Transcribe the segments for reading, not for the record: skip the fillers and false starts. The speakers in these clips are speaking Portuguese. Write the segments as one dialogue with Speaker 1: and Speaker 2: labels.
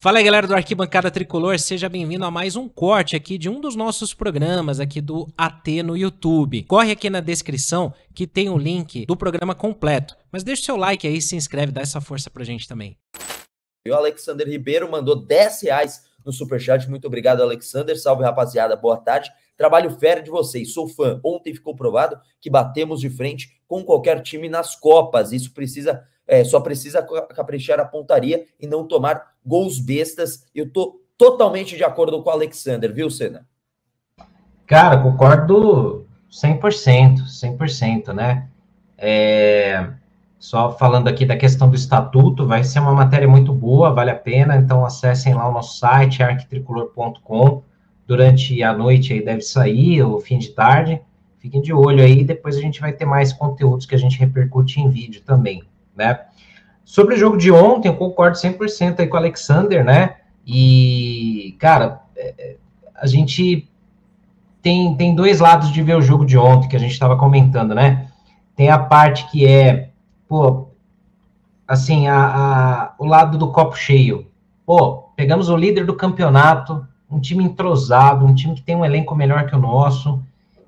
Speaker 1: Fala aí, galera do Arquibancada Tricolor, seja bem-vindo a mais um corte aqui de um dos nossos programas aqui do AT no YouTube. Corre aqui na descrição que tem o link do programa completo, mas deixa o seu like aí, se inscreve, dá essa força pra gente também.
Speaker 2: O Alexander Ribeiro mandou R$10 no superchat, muito obrigado, Alexander, salve rapaziada, boa tarde, trabalho fera de vocês, sou fã, ontem ficou provado que batemos de frente com qualquer time nas Copas, isso só precisa caprichar a pontaria e não tomar gols bestas. Eu tô totalmente de acordo com o Alexander, viu, Senna?
Speaker 3: Cara, concordo 100%, 100%, né? Só falando aqui da questão do estatuto, vai ser uma matéria muito boa, vale a pena, então acessem lá o nosso site, arquitricolor.com, durante a noite aí deve sair, ou fim de tarde, fiquem de olho aí, depois a gente vai ter mais conteúdos que a gente repercute em vídeo também, né? Sobre o jogo de ontem, eu concordo 100% aí com o Alexander, né? E, cara, a gente tem dois lados de ver o jogo de ontem, que a gente estava comentando, né? Tem a parte que pô, assim, o lado do copo cheio. Pô, pegamos o líder do campeonato, um time entrosado, um time que tem um elenco melhor que o nosso,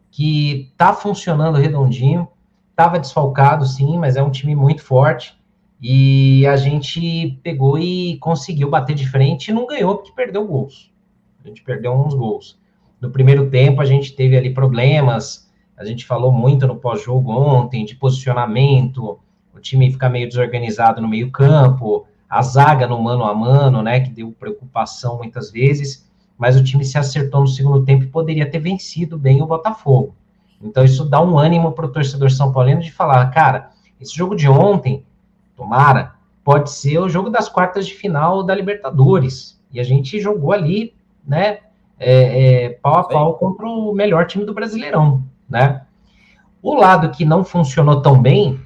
Speaker 3: que tá funcionando redondinho, tava desfalcado, sim, mas é um time muito forte, e a gente pegou e conseguiu bater de frente e não ganhou porque perdeu gols. A gente perdeu uns gols. No primeiro tempo, a gente teve ali problemas, a gente falou muito no pós-jogo ontem, de posicionamento, o time fica meio desorganizado no meio campo, a zaga no mano a mano, né, que deu preocupação muitas vezes, mas o time se acertou no segundo tempo e poderia ter vencido bem o Botafogo. Então isso dá um ânimo para o torcedor são paulino de falar, cara, esse jogo de ontem, tomara, pode ser o jogo das quartas de final da Libertadores, e a gente jogou ali, né, pau a pau contra o melhor time do Brasileirão, né? O lado que não funcionou tão bem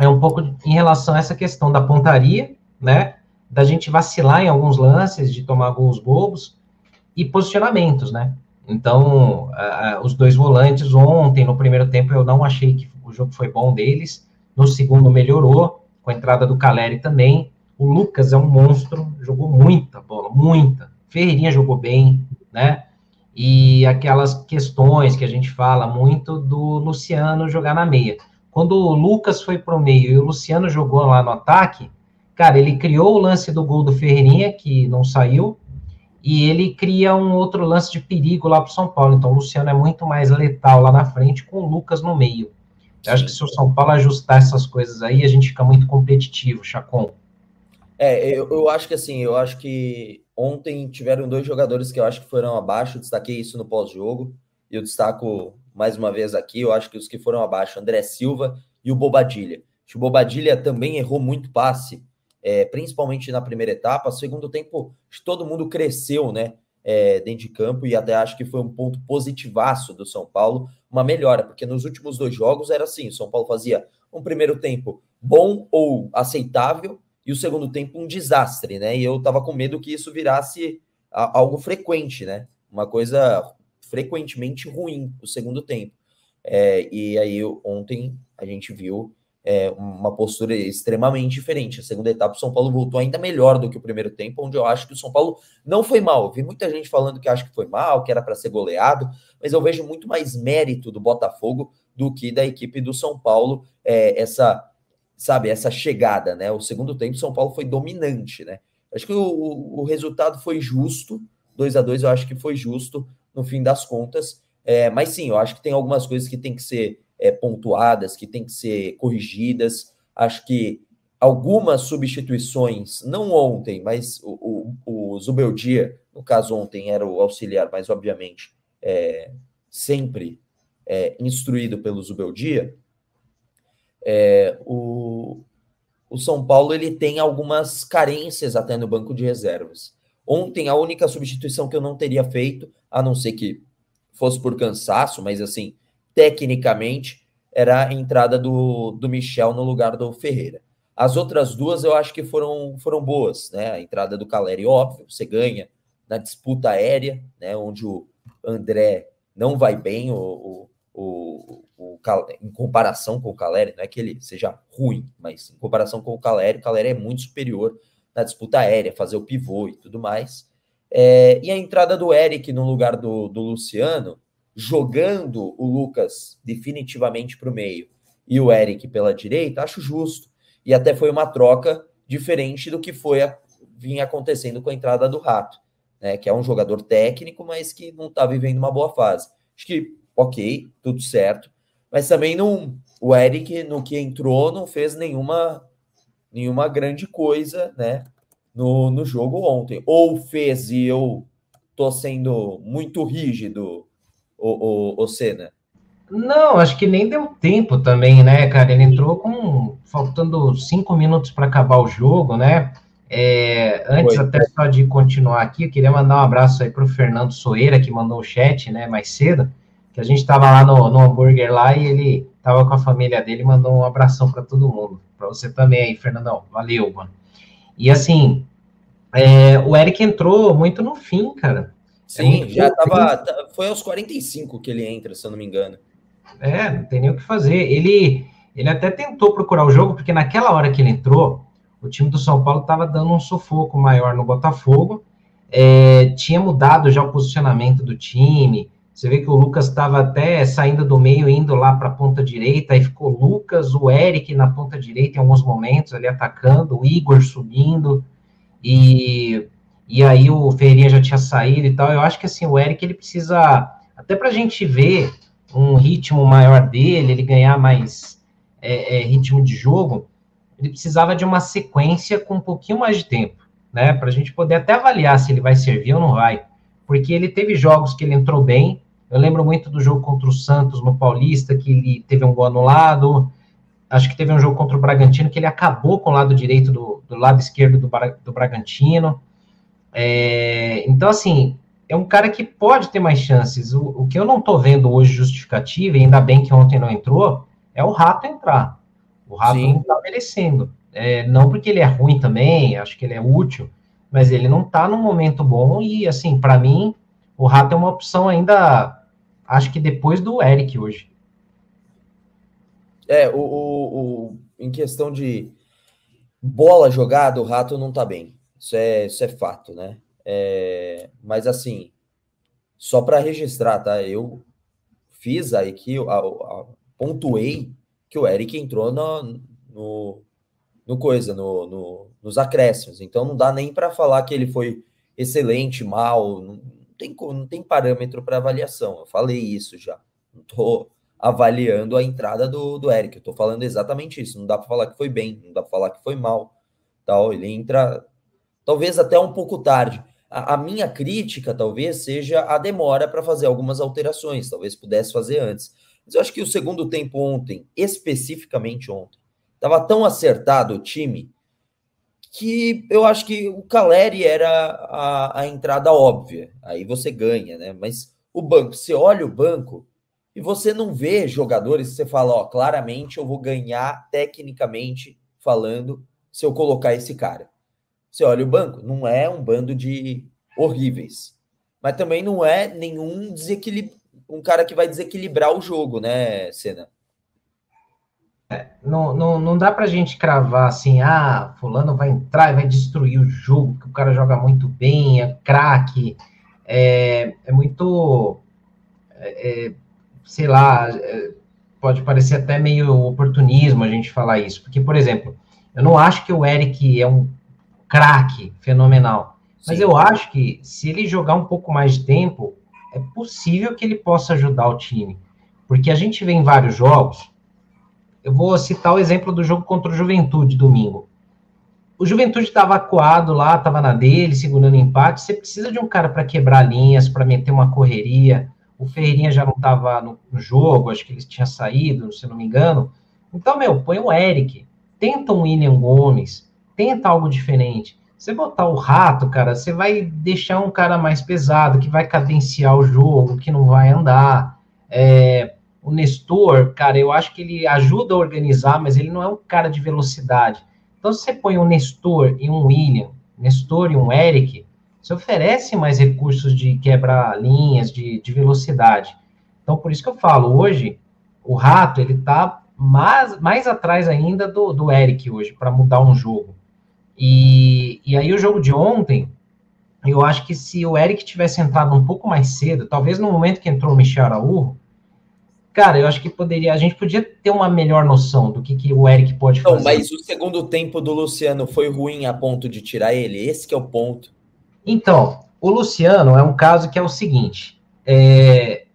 Speaker 3: é um pouco em relação a essa questão da pontaria, né? Da gente vacilar em alguns lances, de tomar gols bobos e posicionamentos, né? Então, os dois volantes ontem, no primeiro tempo, eu não achei que o jogo foi bom deles. No segundo, melhorou, com a entrada do Caleri também. O Lucas é um monstro, jogou muita bola, muita. Ferreirinha jogou bem, né? E aquelas questões que a gente fala muito do Luciano jogar na meia. Quando o Lucas foi pro meio e o Luciano jogou lá no ataque, cara, ele criou o lance do gol do Ferreirinha, que não saiu, e ele cria um outro lance de perigo lá pro São Paulo. Então o Luciano é muito mais letal lá na frente, com o Lucas no meio. Eu acho que se o São Paulo ajustar essas coisas aí, a gente fica muito competitivo, Chacon.
Speaker 2: Eu acho que assim, eu acho que ontem tiveram dois jogadores que eu acho que foram abaixo, destaquei isso no pós-jogo, e eu destaco mais uma vez aqui, eu acho que os que foram abaixo, André Silva e o Bobadilha. O Bobadilha também errou muito passe, principalmente na primeira etapa. Segundo tempo, todo mundo cresceu, né, dentro de campo, e até acho que foi um ponto positivaço do São Paulo, uma melhora, porque nos últimos dois jogos era assim, o São Paulo fazia um primeiro tempo bom ou aceitável, e o segundo tempo um desastre, né? E eu tava com medo que isso virasse algo frequente, né? Uma coisa frequentemente ruim o segundo tempo. E aí ontem a gente viu uma postura extremamente diferente. A segunda etapa, o São Paulo voltou ainda melhor do que o primeiro tempo, onde eu acho que o São Paulo não foi mal. Eu vi muita gente falando que acha que foi mal, que era para ser goleado, mas eu vejo muito mais mérito do Botafogo do que da equipe do São Paulo, essa chegada, né? O segundo tempo, São Paulo foi dominante, né? Acho que o resultado foi justo, 2-2, eu acho que foi justo no fim das contas, mas sim, eu acho que tem algumas coisas que tem que ser pontuadas, que tem que ser corrigidas. Acho que algumas substituições, não ontem, mas o Zubeldia, no caso ontem era o auxiliar, mas obviamente sempre instruído pelo Zubeldia, o São Paulo ele tem algumas carências até no banco de reservas. Ontem, a única substituição que eu não teria feito, a não ser que fosse por cansaço, mas assim, tecnicamente, era a entrada do Michel no lugar do Ferreira. As outras duas eu acho que foram boas, né? A entrada do Caleri, óbvio, você ganha na disputa aérea, né? Onde o André não vai bem, em comparação com o Caleri, não é que ele seja ruim, mas em comparação com o Caleri é muito superior na disputa aérea, fazer o pivô e tudo mais. E a entrada do Eric no lugar do Luciano, jogando o Lucas definitivamente para o meio e o Eric pela direita, acho justo. E até foi uma troca diferente do que vinha acontecendo com a entrada do Rato, né, que é um jogador técnico, mas que não está vivendo uma boa fase. Acho que, ok, tudo certo, mas também o Eric, no que entrou, não fez nenhuma grande coisa, né, no jogo ontem. Ou fez e eu tô sendo muito rígido, o Senna?
Speaker 3: Não, acho que nem deu tempo também, né, cara? Ele entrou faltando 5 minutos para acabar o jogo, né? Antes até só de continuar aqui, eu queria mandar um abraço aí para o Fernando Soeira, que mandou o chat, né, mais cedo, que a gente estava lá no hambúrguer lá e ele estava com a família dele e mandou um abração para todo mundo. Para você também aí, Fernandão. Valeu, mano. E assim, o Eric entrou muito no fim, cara.
Speaker 2: Sim, foi aos 45 que ele entra, se eu não me engano.
Speaker 3: Não tem nem o que fazer. Ele até tentou procurar o jogo, porque naquela hora que ele entrou, o time do São Paulo estava dando um sufoco maior no Botafogo, tinha mudado já o posicionamento do time. Você vê que o Lucas estava até saindo do meio, indo lá para a ponta direita, aí ficou o Lucas, o Eric na ponta direita em alguns momentos, ali atacando, o Igor subindo, e aí o Ferreirinha já tinha saído e tal. Eu acho que assim, o Eric ele precisa, até para a gente ver um ritmo maior dele, ele ganhar mais ritmo de jogo, ele precisava de uma sequência com um pouquinho mais de tempo, né, para a gente poder até avaliar se ele vai servir ou não vai, porque ele teve jogos que ele entrou bem. Eu lembro muito do jogo contra o Santos no Paulista, que ele teve um gol anulado. Acho que teve um jogo contra o Bragantino, que ele acabou com o lado direito do lado esquerdo do Bragantino. Então, assim, é um cara que pode ter mais chances. O que eu não tô vendo hoje justificativa, e ainda bem que ontem não entrou, é o Rato entrar. O Rato não tá merecendo. Não porque ele é ruim também, acho que ele é útil, mas ele não tá num momento bom e, assim, para mim, o Rato é uma opção ainda, acho que depois do Eric hoje.
Speaker 2: Em questão de bola jogada, o Rato não tá bem. Isso é fato, né? Mas, assim, só para registrar, tá? Eu fiz aí que pontuei que o Eric entrou nos acréscimos. Então, não dá nem para falar que ele foi excelente, mal. Não tem parâmetro para avaliação. Eu falei isso já. Não estou avaliando a entrada do Eric. Eu estou falando exatamente isso. Não dá para falar que foi bem, não dá para falar que foi mal. Tal. Ele entra, talvez até um pouco tarde. A minha crítica, talvez, seja a demora para fazer algumas alterações. Talvez pudesse fazer antes. Mas eu acho que o segundo tempo ontem, especificamente ontem, estava tão acertado o time que eu acho que o Calleri era a entrada óbvia. Aí você ganha, né? Mas o banco, você olha o banco e você não vê jogadores que você fala, ó, claramente eu vou ganhar tecnicamente falando se eu colocar esse cara. Você olha o banco, não é um bando de horríveis, mas também não é nenhum um cara que vai desequilibrar o jogo, né, Senna?
Speaker 3: Não dá pra gente cravar assim, fulano vai entrar e vai destruir o jogo, porque o cara joga muito bem, é craque, muito, sei lá, pode parecer até meio oportunismo a gente falar isso, porque, por exemplo, eu não acho que o Eric é um craque fenomenal, mas sim, eu acho que se ele jogar um pouco mais de tempo, é possível que ele possa ajudar o time, porque a gente vê em vários jogos. Eu vou citar o exemplo do jogo contra o Juventude, domingo. O Juventude estava acuado lá, estava na dele, segurando empate. Você precisa de um cara para quebrar linhas, para meter uma correria. O Ferreirinha já não estava no jogo, acho que ele tinha saído, se não me engano. Então, põe o Eric, tenta um William Gomes, tenta algo diferente. Você botar o Rato, cara, você vai deixar um cara mais pesado, que vai cadenciar o jogo, que não vai andar. O Nestor, cara, eu acho que ele ajuda a organizar, mas ele não é um cara de velocidade. Então, se você põe um Nestor e um William, Nestor e um Eric, você oferece mais recursos de quebrar linhas, de velocidade. Então, por isso que eu falo, hoje, o Rato, ele tá mais atrás ainda do Eric hoje, para mudar um jogo. E aí o jogo de ontem, eu acho que se o Eric tivesse entrado um pouco mais cedo, talvez no momento que entrou o Michel Araújo, cara, eu acho que a gente podia ter uma melhor noção do que o Eric pode fazer.
Speaker 2: Não, mas o segundo tempo do Luciano foi ruim a ponto de tirar ele? Esse que é o ponto.
Speaker 3: Então, o Luciano é um caso que é o seguinte,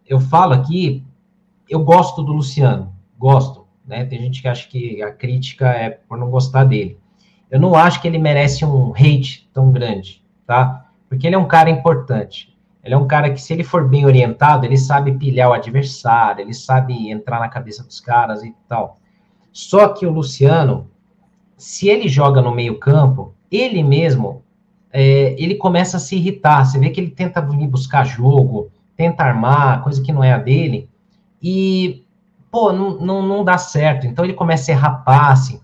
Speaker 3: eu falo aqui, eu gosto do Luciano, gosto, né? Tem gente que acha que a crítica é por não gostar dele. Eu não acho que ele merece um hate tão grande, tá? Porque ele é um cara importante. Ele é um cara que, se ele for bem orientado, ele sabe pilhar o adversário, ele sabe entrar na cabeça dos caras e tal. Só que o Luciano, se ele joga no meio-campo, ele mesmo, ele começa a se irritar. Você vê que ele tenta vir buscar jogo, tenta armar, coisa que não é a dele, e, pô, não dá certo. Então ele começa a errar passe.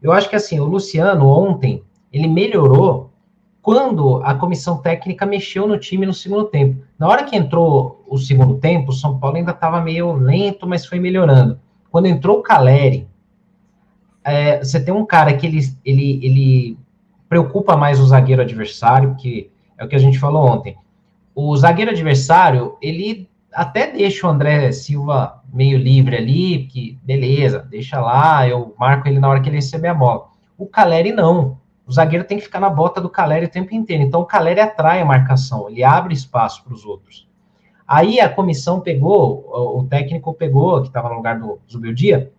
Speaker 3: Eu acho que, assim, o Luciano ontem, ele melhorou quando a comissão técnica mexeu no time no segundo tempo. Na hora que entrou o segundo tempo, o São Paulo ainda estava meio lento, mas foi melhorando. Quando entrou o Calleri, você tem um cara que ele preocupa mais o zagueiro adversário, que é o que a gente falou ontem. O zagueiro adversário, ele até deixa o André Silva meio livre ali, que beleza, deixa lá, eu marco ele na hora que ele receber a bola. O Calleri não. O zagueiro tem que ficar na bota do Calleri o tempo inteiro. Então o Calleri atrai a marcação, ele abre espaço para os outros. Aí a comissão pegou, o técnico pegou, que estava no lugar do Zubeldia,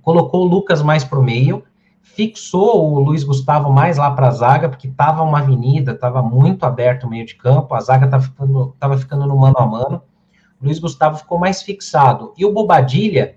Speaker 3: colocou o Lucas mais para o meio, fixou o Luiz Gustavo mais lá para a zaga, porque estava uma avenida, estava muito aberto o meio de campo, a zaga estava ficando no mano a mano. O Luiz Gustavo ficou mais fixado. E o Bobadilha,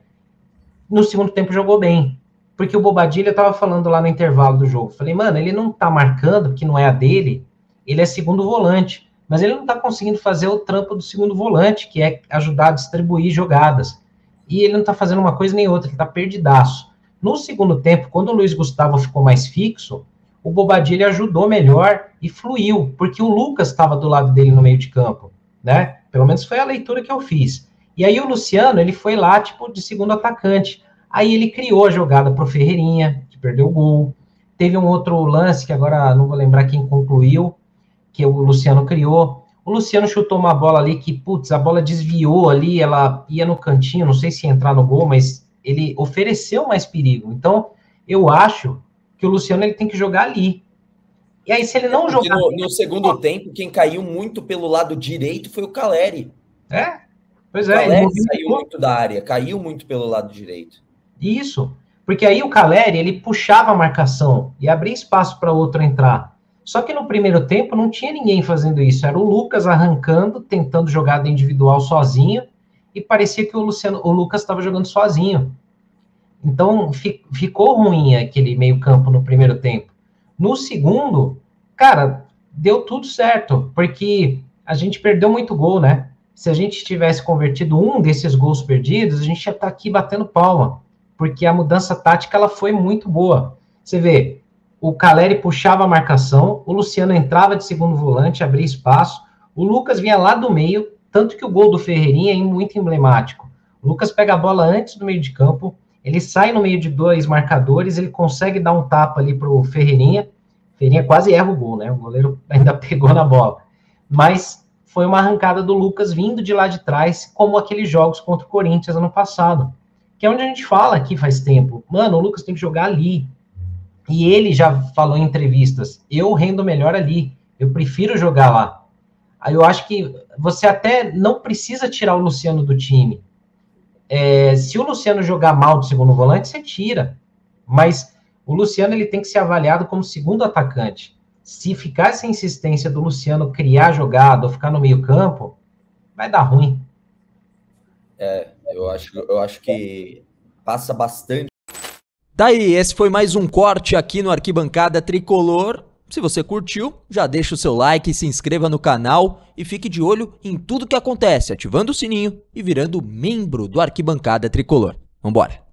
Speaker 3: no segundo tempo, jogou bem. Porque o Bobadilha estava falando lá no intervalo do jogo. Falei, mano, ele não tá marcando, porque não é a dele, ele é segundo volante. Mas ele não tá conseguindo fazer o trampo do segundo volante, que é ajudar a distribuir jogadas. E ele não tá fazendo uma coisa nem outra, ele tá perdidaço. No segundo tempo, quando o Luiz Gustavo ficou mais fixo, o Bobadilha ajudou melhor e fluiu, porque o Lucas estava do lado dele no meio de campo, né? Pelo menos foi a leitura que eu fiz. E aí o Luciano, ele foi lá, tipo, de segundo atacante. Aí ele criou a jogada pro Ferreirinha, que perdeu o gol. Teve um outro lance, que agora não vou lembrar quem concluiu, que o Luciano criou. O Luciano chutou uma bola ali que, putz, a bola desviou ali, ela ia no cantinho, não sei se ia entrar no gol, mas ele ofereceu mais perigo. Então, eu acho que o Luciano ele tem que jogar ali. E aí, se ele não jogar...
Speaker 2: No segundo tempo, quem caiu muito pelo lado direito foi o Calleri.
Speaker 3: Pois
Speaker 2: o Calleri saiu muito da área, caiu muito pelo lado direito.
Speaker 3: Isso, porque aí o Calleri, ele puxava a marcação e abria espaço para o outro entrar. Só que no primeiro tempo não tinha ninguém fazendo isso, era o Lucas arrancando, tentando jogada individual sozinho, e parecia que o Lucas estava jogando sozinho. Então ficou ruim aquele meio campo no primeiro tempo. No segundo, cara, deu tudo certo, porque a gente perdeu muito gol, né? Se a gente tivesse convertido um desses gols perdidos, a gente ia estar aqui batendo palma, porque a mudança tática ela foi muito boa. Você vê, o Calleri puxava a marcação, o Luciano entrava de segundo volante, abria espaço, o Lucas vinha lá do meio, tanto que o gol do Ferreirinha é muito emblemático. O Lucas pega a bola antes do meio de campo, ele sai no meio de dois marcadores, ele consegue dar um tapa ali pro Ferreirinha. Ferreirinha quase erra o gol, né? O goleiro ainda pegou na bola. Mas foi uma arrancada do Lucas vindo de lá de trás, como aqueles jogos contra o Corinthians ano passado. Que é onde a gente fala aqui faz tempo. Mano, o Lucas tem que jogar ali. E ele já falou em entrevistas, eu rendo melhor ali. Eu prefiro jogar lá. Aí eu acho que você até não precisa tirar o Luciano do time. Se o Luciano jogar mal de segundo volante, você tira. Mas o Luciano ele tem que ser avaliado como segundo atacante. Se ficar essa insistência do Luciano criar jogada ou ficar no meio campo, vai dar ruim.
Speaker 2: Eu acho que passa bastante.
Speaker 4: Daí, esse foi mais um corte aqui no Arquibancada Tricolor. Se você curtiu, já deixa o seu like, se inscreva no canal e fique de olho em tudo que acontece, ativando o sininho e virando membro do Arquibancada Tricolor. Vambora!